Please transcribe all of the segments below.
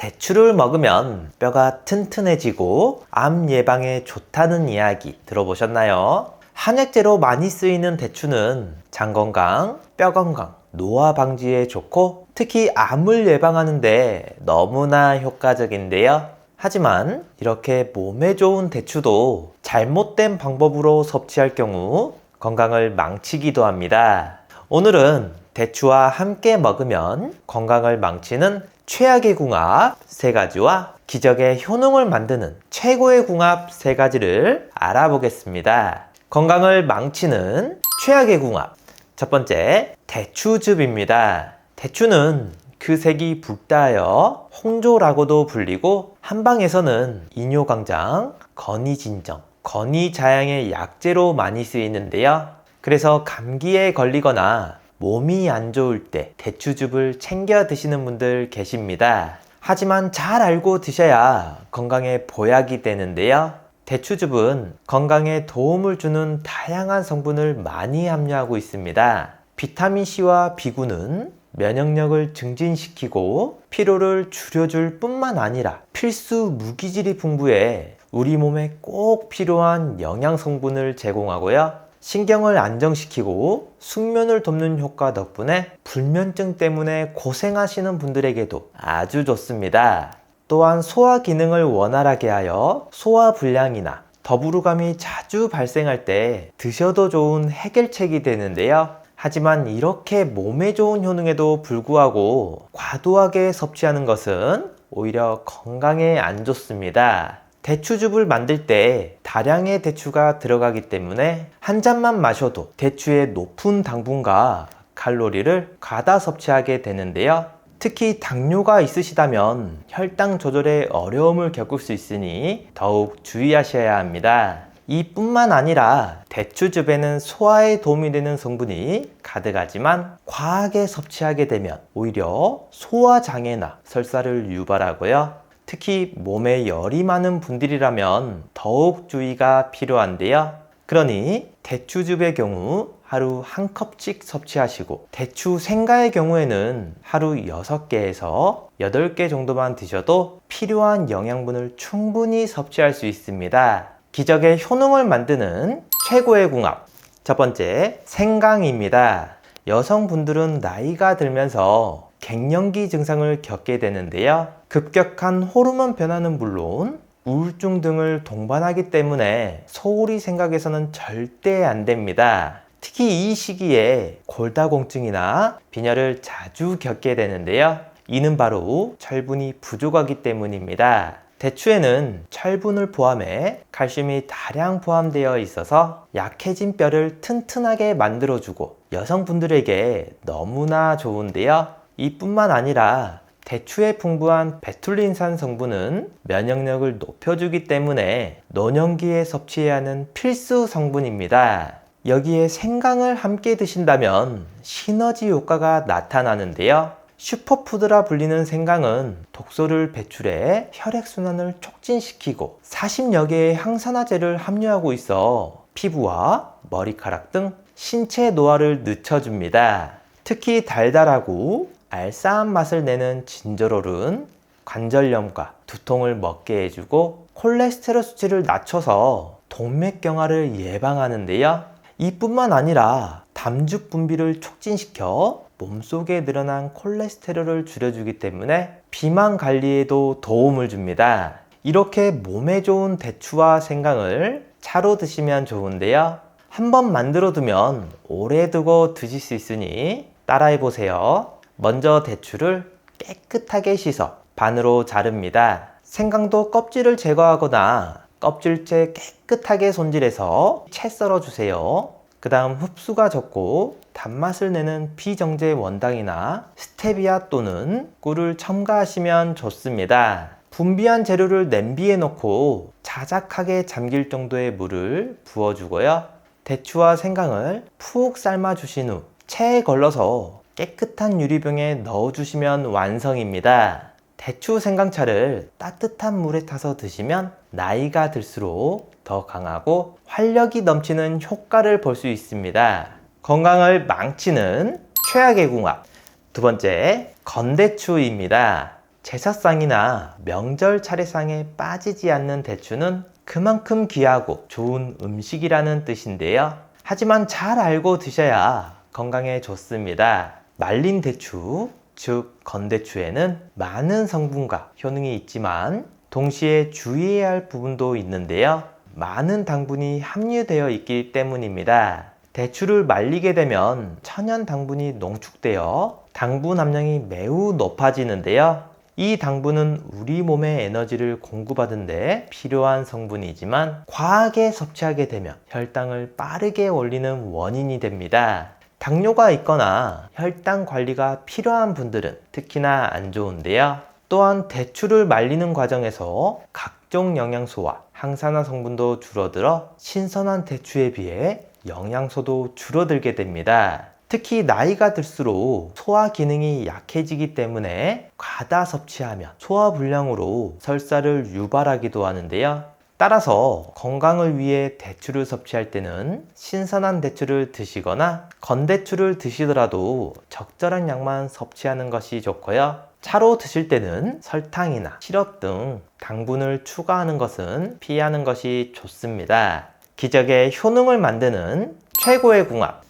대추를 먹으면 뼈가 튼튼해지고 암 예방에 좋다는 이야기 들어보셨나요? 한약재로 많이 쓰이는 대추는 장 건강, 뼈 건강, 노화 방지에 좋고 특히 암을 예방하는데 너무나 효과적인데요. 하지만 이렇게 몸에 좋은 대추도 잘못된 방법으로 섭취할 경우 건강을 망치기도 합니다. 오늘은 대추와 함께 먹으면 건강을 망치는 최악의 궁합 3가지와 기적의 효능을 만드는 최고의 궁합 3가지를 알아보겠습니다. 건강을 망치는 최악의 궁합. 첫 번째, 대추즙입니다. 대추는 그 색이 붉다하여 홍조라고도 불리고 한방에서는 이뇨강장, 건의진정, 건의자양의 약재로 많이 쓰이는데요. 그래서 감기에 걸리거나 몸이 안 좋을 때 대추즙을 챙겨 드시는 분들 계십니다. 하지만 잘 알고 드셔야 건강에 보약이 되는데요. 대추즙은 건강에 도움을 주는 다양한 성분을 많이 함유하고 있습니다. 비타민C와 B군은 면역력을 증진시키고 피로를 줄여줄 뿐만 아니라 필수 무기질이 풍부해 우리 몸에 꼭 필요한 영양 성분을 제공하고요. 신경을 안정시키고 숙면을 돕는 효과 덕분에 불면증 때문에 고생하시는 분들에게도 아주 좋습니다. 또한 소화 기능을 원활하게 하여 소화불량이나 더부르감이 자주 발생할 때 드셔도 좋은 해결책이 되는데요. 하지만 이렇게 몸에 좋은 효능에도 불구하고 과도하게 섭취하는 것은 오히려 건강에 안 좋습니다. 대추즙을 만들 때 다량의 대추가 들어가기 때문에 한 잔만 마셔도 대추의 높은 당분과 칼로리를 과다 섭취하게 되는데요. 특히 당뇨가 있으시다면 혈당 조절에 어려움을 겪을 수 있으니 더욱 주의하셔야 합니다. 이뿐만 아니라 대추즙에는 소화에 도움이 되는 성분이 가득하지만 과하게 섭취하게 되면 오히려 소화장애나 설사를 유발하고요. 특히 몸에 열이 많은 분들이라면 더욱 주의가 필요한데요. 그러니 대추즙의 경우 하루 한 컵씩 섭취하시고 대추 생과의 경우에는 하루 6개에서 8개 정도만 드셔도 필요한 영양분을 충분히 섭취할 수 있습니다. 기적의 효능을 만드는 최고의 궁합. 첫 번째, 생강입니다. 여성분들은 나이가 들면서 갱년기 증상을 겪게 되는데요. 급격한 호르몬 변화는 물론 우울증 등을 동반하기 때문에 소홀히 생각해서는 절대 안 됩니다. 특히 이 시기에 골다공증이나 빈혈을 자주 겪게 되는데요. 이는 바로 철분이 부족하기 때문입니다. 대추에는 철분을 포함해 칼슘이 다량 포함되어 있어서 약해진 뼈를 튼튼하게 만들어주고 여성분들에게 너무나 좋은데요. 이뿐만 아니라 대추에 풍부한 베툴린산 성분은 면역력을 높여주기 때문에 노년기에 섭취해야 하는 필수 성분입니다. 여기에 생강을 함께 드신다면 시너지 효과가 나타나는데요. 슈퍼푸드라 불리는 생강은 독소를 배출해 혈액순환을 촉진시키고 40여 개의 항산화제를 함유하고 있어 피부와 머리카락 등 신체 노화를 늦춰줍니다. 특히 달달하고 알싸한 맛을 내는 진저롤은 관절염과 두통을 먹게 해주고 콜레스테롤 수치를 낮춰서 동맥경화를 예방하는데요. 이뿐만 아니라 담즙 분비를 촉진시켜 몸속에 늘어난 콜레스테롤을 줄여주기 때문에 비만 관리에도 도움을 줍니다. 이렇게 몸에 좋은 대추와 생강을 차로 드시면 좋은데요. 한번 만들어 두면 오래 두고 드실 수 있으니 따라해 보세요. 먼저 대추를 깨끗하게 씻어 반으로 자릅니다. 생강도 껍질을 제거하거나 껍질째 깨끗하게 손질해서 채 썰어 주세요. 그 다음 흡수가 적고 단맛을 내는 비정제 원당이나 스테비아 또는 꿀을 첨가하시면 좋습니다. 분비한 재료를 냄비에 넣고 자작하게 잠길 정도의 물을 부어주고요. 대추와 생강을 푹 삶아 주신 후 체에 걸러서 깨끗한 유리병에 넣어주시면 완성입니다. 대추 생강차를 따뜻한 물에 타서 드시면 나이가 들수록 더 강하고 활력이 넘치는 효과를 볼 수 있습니다. 건강을 망치는 최악의 궁합. 두 번째, 건대추입니다. 제사상이나 명절 차례상에 빠지지 않는 대추는 그만큼 귀하고 좋은 음식이라는 뜻인데요. 하지만 잘 알고 드셔야 건강에 좋습니다. 말린 대추, 즉 건대추에는 많은 성분과 효능이 있지만 동시에 주의해야 할 부분도 있는데요. 많은 당분이 함유되어 있기 때문입니다. 대추를 말리게 되면 천연 당분이 농축되어 당분 함량이 매우 높아지는데요. 이 당분은 우리 몸의 에너지를 공급하는 데 필요한 성분이지만 과하게 섭취하게 되면 혈당을 빠르게 올리는 원인이 됩니다. 당뇨가 있거나 혈당 관리가 필요한 분들은 특히나 안 좋은데요. 또한 대추를 말리는 과정에서 각종 영양소와 항산화 성분도 줄어들어 신선한 대추에 비해 영양소도 줄어들게 됩니다. 특히 나이가 들수록 소화 기능이 약해지기 때문에 과다 섭취하면 소화불량으로 설사를 유발하기도 하는데요. 따라서 건강을 위해 대추를 섭취할 때는 신선한 대추를 드시거나 건대추를 드시더라도 적절한 양만 섭취하는 것이 좋고요. 차로 드실 때는 설탕이나 시럽 등 당분을 추가하는 것은 피하는 것이 좋습니다. 기적의 효능을 만드는 최고의 궁합.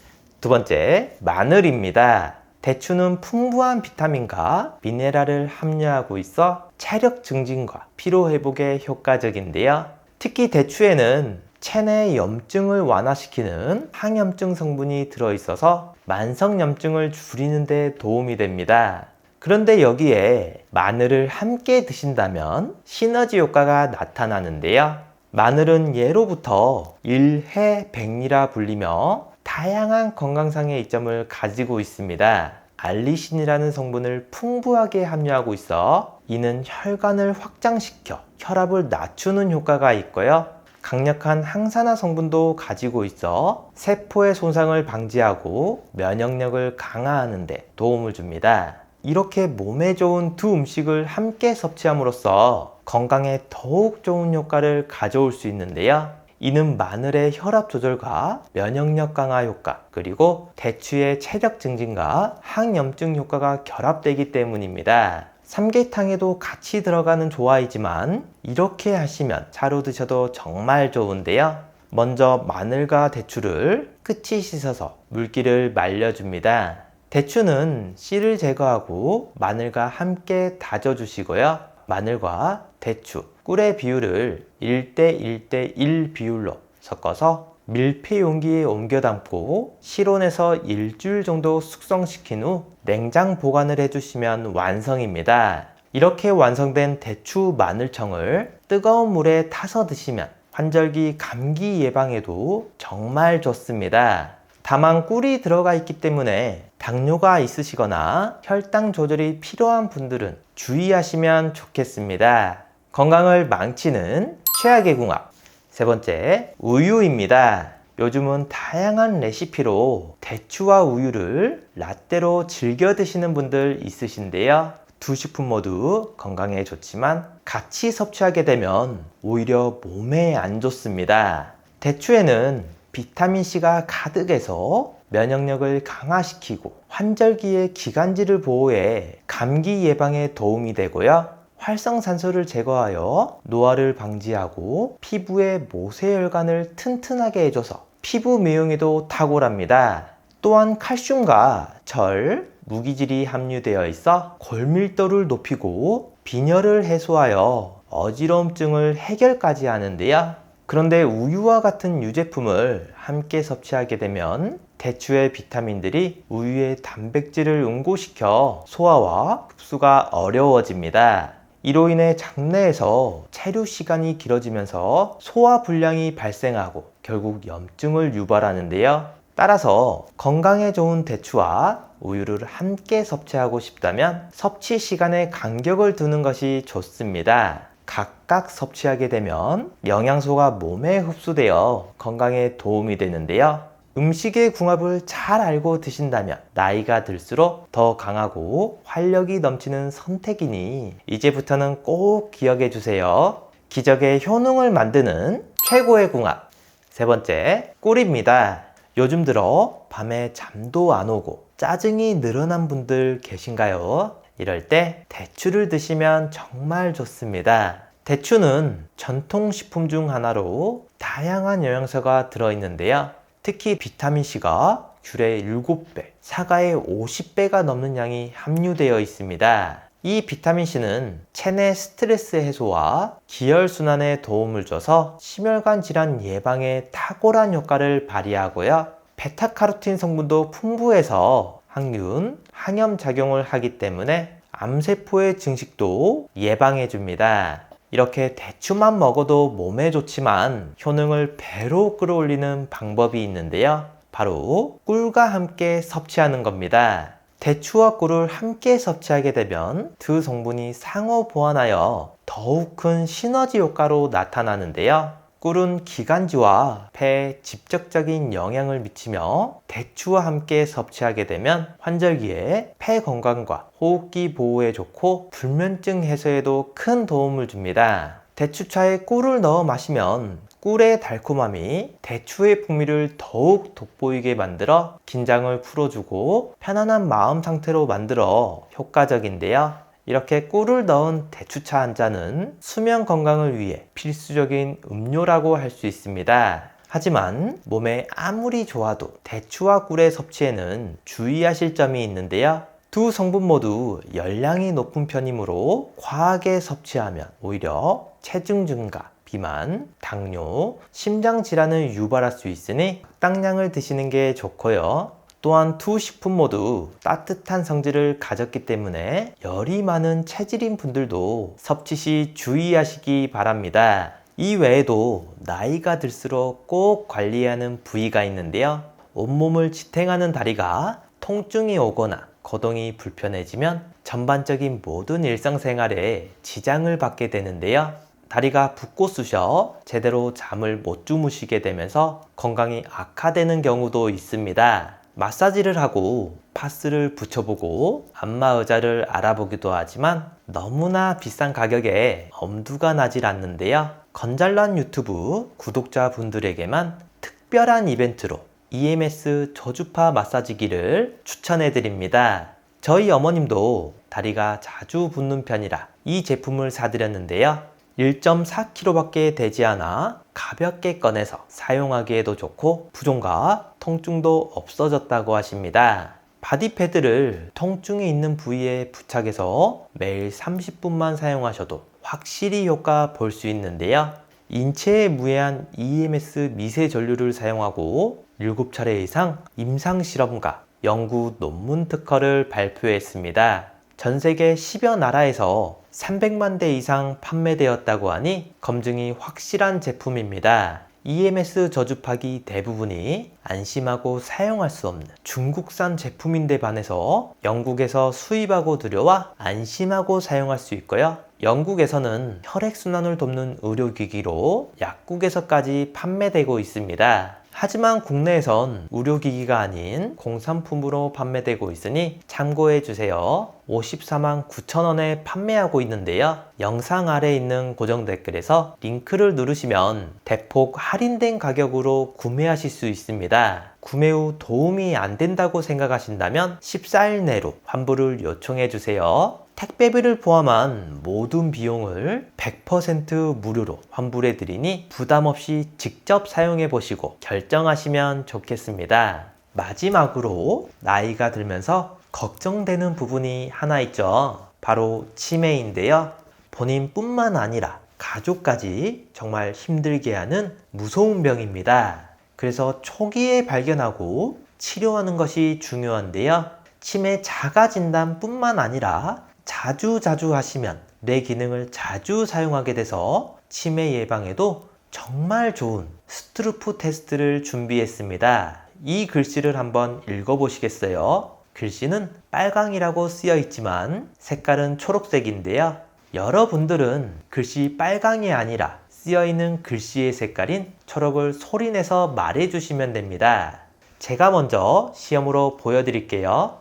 두 번째, 마늘입니다. 대추는 풍부한 비타민과 미네랄을 함유하고 있어 체력 증진과 피로 회복에 효과적인데요. 특히 대추에는 체내 염증을 완화시키는 항염증 성분이 들어있어서 만성염증을 줄이는 데 도움이 됩니다. 그런데 여기에 마늘을 함께 드신다면 시너지 효과가 나타나는데요. 마늘은 예로부터 일해백리라 불리며 다양한 건강상의 이점을 가지고 있습니다. 알리신이라는 성분을 풍부하게 함유하고 있어 이는 혈관을 확장시켜 혈압을 낮추는 효과가 있고요. 강력한 항산화 성분도 가지고 있어 세포의 손상을 방지하고 면역력을 강화하는 데 도움을 줍니다. 이렇게 몸에 좋은 두 음식을 함께 섭취함으로써 건강에 더욱 좋은 효과를 가져올 수 있는데요. 이는 마늘의 혈압 조절과 면역력 강화 효과, 그리고 대추의 체력 증진과 항염증 효과가 결합되기 때문입니다. 삼계탕에도 같이 들어가는 조화이지만 이렇게 하시면 차로 드셔도 정말 좋은데요. 먼저 마늘과 대추를 끝이 씻어서 물기를 말려줍니다. 대추는 씨를 제거하고 마늘과 함께 다져주시고요. 마늘과 대추, 꿀의 비율을 1대1대1 비율로 섞어서 밀폐 용기에 옮겨 담고 실온에서 일주일 정도 숙성시킨 후 냉장 보관을 해주시면 완성입니다. 이렇게 완성된 대추 마늘청을 뜨거운 물에 타서 드시면 환절기 감기 예방에도 정말 좋습니다. 다만 꿀이 들어가 있기 때문에 당뇨가 있으시거나 혈당 조절이 필요한 분들은 주의하시면 좋겠습니다. 건강을 망치는 최악의 궁합. 세 번째, 우유입니다. 요즘은 다양한 레시피로 대추와 우유를 라떼로 즐겨 드시는 분들 있으신데요. 두 식품 모두 건강에 좋지만 같이 섭취하게 되면 오히려 몸에 안 좋습니다. 대추에는 비타민C가 가득해서 면역력을 강화시키고 환절기의 기관지를 보호해 감기 예방에 도움이 되고요. 활성산소를 제거하여 노화를 방지하고 피부의 모세혈관을 튼튼하게 해줘서 피부 미용에도 탁월합니다. 또한 칼슘과 철, 무기질이 함유되어 있어 골밀도를 높이고 빈혈을 해소하여 어지러움증을 해결까지 하는데요. 그런데 우유와 같은 유제품을 함께 섭취하게 되면 대추의 비타민들이 우유의 단백질을 응고시켜 소화와 흡수가 어려워집니다. 이로 인해 장내에서 체류 시간이 길어지면서 소화 불량이 발생하고 결국 염증을 유발하는데요. 따라서 건강에 좋은 대추와 우유를 함께 섭취하고 싶다면 섭취 시간에 간격을 두는 것이 좋습니다. 각각 섭취하게 되면 영양소가 몸에 흡수되어 건강에 도움이 되는데요. 음식의 궁합을 잘 알고 드신다면 나이가 들수록 더 강하고 활력이 넘치는 선택이니 이제부터는 꼭 기억해 주세요. 기적의 효능을 만드는 최고의 궁합. 세 번째, 꿀입니다. 요즘 들어 밤에 잠도 안 오고 짜증이 늘어난 분들 계신가요? 이럴 때 대추를 드시면 정말 좋습니다. 대추는 전통식품 중 하나로 다양한 영양소가 들어있는데요. 특히 비타민C가 귤의 7배, 사과의 50배가 넘는 양이 함유되어 있습니다. 이 비타민C는 체내 스트레스 해소와 기혈순환에 도움을 줘서 심혈관 질환 예방에 탁월한 효과를 발휘하고요. 베타카로틴 성분도 풍부해서 항균, 항염 작용을 하기 때문에 암세포의 증식도 예방해 줍니다. 이렇게 대추만 먹어도 몸에 좋지만 효능을 배로 끌어올리는 방법이 있는데요. 바로 꿀과 함께 섭취하는 겁니다. 대추와 꿀을 함께 섭취하게 되면 두 성분이 상호 보완하여 더욱 큰 시너지 효과로 나타나는데요. 꿀은 기관지와 폐에 직접적인 영향을 미치며 대추와 함께 섭취하게 되면 환절기에 폐 건강과 호흡기 보호에 좋고 불면증 해소에도 큰 도움을 줍니다. 대추차에 꿀을 넣어 마시면 꿀의 달콤함이 대추의 풍미를 더욱 돋보이게 만들어 긴장을 풀어주고 편안한 마음 상태로 만들어 효과적인데요. 이렇게 꿀을 넣은 대추차 한 잔은 수면 건강을 위해 필수적인 음료라고 할 수 있습니다. 하지만 몸에 아무리 좋아도 대추와 꿀의 섭취에는 주의하실 점이 있는데요. 두 성분 모두 열량이 높은 편이므로 과하게 섭취하면 오히려 체중 증가, 비만, 당뇨, 심장 질환을 유발할 수 있으니 적당량을 드시는 게 좋고요. 또한 두 식품 모두 따뜻한 성질을 가졌기 때문에 열이 많은 체질인 분들도 섭취 시 주의하시기 바랍니다. 이 외에도 나이가 들수록 꼭 관리해야 하는 부위가 있는데요. 온몸을 지탱하는 다리가 통증이 오거나 거동이 불편해지면 전반적인 모든 일상생활에 지장을 받게 되는데요. 다리가 붓고 쑤셔 제대로 잠을 못 주무시게 되면서 건강이 악화되는 경우도 있습니다. 마사지를 하고 파스를 붙여보고 안마의자를 알아보기도 하지만 너무나 비싼 가격에 엄두가 나질 않는데요. 건잘란 유튜브 구독자분들에게만 특별한 이벤트로 EMS 저주파 마사지기를 추천해 드립니다. 저희 어머님도 다리가 자주 붓는 편이라 이 제품을 사드렸는데요. 1.4kg 밖에 되지 않아 가볍게 꺼내서 사용하기에도 좋고 부종과 통증도 없어졌다고 하십니다. 바디패드를 통증이 있는 부위에 부착해서 매일 30분만 사용하셔도 확실히 효과 볼 수 있는데요. 인체에 무해한 EMS 미세 전류를 사용하고 7차례 이상 임상 실험과 연구 논문 특허를 발표했습니다. 전 세계 10여 나라에서 300만 대 이상 판매되었다고 하니 검증이 확실한 제품입니다. EMS 저주파기 대부분이 안심하고 사용할 수 없는 중국산 제품인데 반해서 영국에서 수입하고 들여와 안심하고 사용할 수 있고요. 영국에서는 혈액순환을 돕는 의료기기로 약국에서까지 판매되고 있습니다. 하지만 국내에선 의료기기가 아닌 공산품으로 판매되고 있으니 참고해 주세요. 54만 9천원에 판매하고 있는데요. 영상 아래 있는 고정 댓글에서 링크를 누르시면 대폭 할인된 가격으로 구매하실 수 있습니다. 구매 후 도움이 안 된다고 생각하신다면 14일 내로 환불을 요청해 주세요. 택배비를 포함한 모든 비용을 100% 무료로 환불해 드리니 부담 없이 직접 사용해 보시고 결정하시면 좋겠습니다. 마지막으로 나이가 들면서 걱정되는 부분이 하나 있죠. 바로 치매인데요. 본인뿐만 아니라 가족까지 정말 힘들게 하는 무서운 병입니다. 그래서 초기에 발견하고 치료하는 것이 중요한데요. 치매 자가 진단뿐만 아니라 자주 하시면 뇌 기능을 자주 사용하게 돼서 치매 예방에도 정말 좋은 스트루프 테스트를 준비했습니다. 이 글씨를 한번 읽어보시겠어요? 글씨는 빨강이라고 쓰여 있지만 색깔은 초록색인데요. 여러분들은 글씨 빨강이 아니라 쓰여 있는 글씨의 색깔인 초록을 소리내서 말해주시면 됩니다. 제가 먼저 시험으로 보여드릴게요.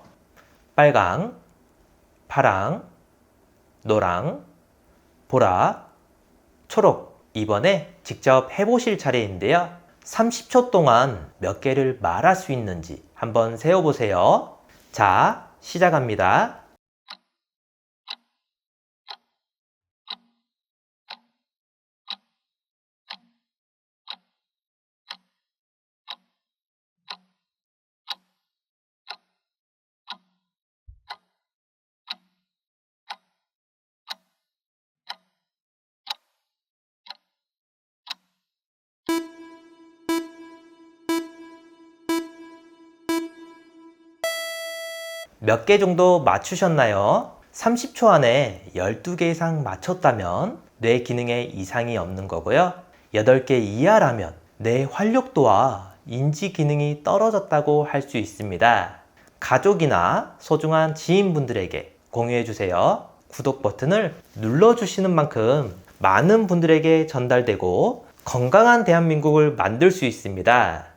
빨강, 파랑, 노랑, 보라, 초록. 이번에 직접 해보실 차례인데요. 30초 동안 몇 개를 말할 수 있는지 한번 세어보세요. 자, 시작합니다. 몇 개 정도 맞추셨나요? 30초 안에 12개 이상 맞췄다면 뇌 기능에 이상이 없는 거고요. 8개 이하라면 뇌 활력도와 인지 기능이 떨어졌다고 할 수 있습니다. 가족이나 소중한 지인분들에게 공유해 주세요. 구독 버튼을 눌러주시는 만큼 많은 분들에게 전달되고 건강한 대한민국을 만들 수 있습니다.